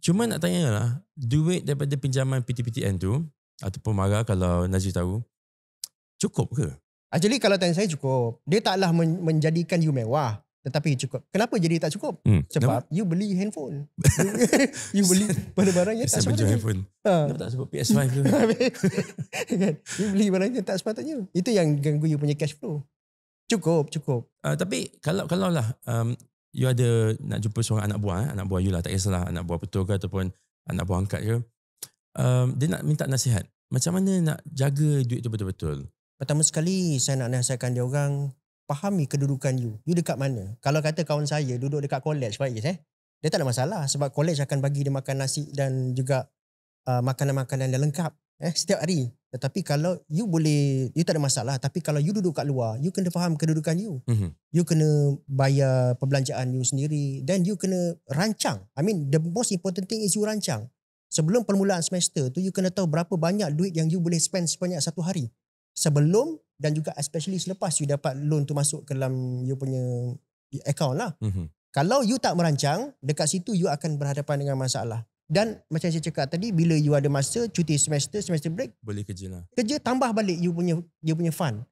Cuma nak tanya lah, duit daripada pinjaman PTPTN tu, ataupun marah kalau Najib tahu, cukup ke? Actually kalau tanya saya cukup. Dia taklah menjadikan you mewah. Tetapi cukup. Kenapa jadi tak cukup? Sebab you beli handphone. You beli barang-barang yang tak sepatutnya. handphone. Kenapa tak sebut PS5 tu? Kan? You beli barang yang tak sepatutnya. Itu yang ganggu you punya cash flow. Cukup. Tapi kalau lah you ada nak jumpa seorang anak buah you lah, tak kisahlah anak buah betul ke ataupun anak buah angkat ke, dia nak minta nasihat. Macam mana nak jaga duit tu betul-betul? Pertama sekali saya nak nasihatkan dia orang, fahami kedudukan you. You dekat mana? Kalau kata kawan saya duduk dekat college Faiz, dia tak ada masalah sebab college akan bagi dia makan nasi dan juga makanan-makanan yang lengkap setiap hari. Tetapi kalau you tak ada masalah, tapi kalau you duduk kat luar, you kena faham kedudukan you. You kena bayar perbelanjaan you sendiri dan you kena rancang. I mean the most important thing is you rancang. Sebelum permulaan semester tu you kena tahu berapa banyak duit yang you boleh spend sebanyak satu hari. Sebelum dan juga especially selepas you dapat loan tu masuk ke dalam you punya account lah. Kalau you tak merancang, dekat situ you akan berhadapan dengan masalah. Dan macam saya cakap tadi, bila you ada masa cuti semester break, boleh kerja lah. Kerja tambah balik you punya fund.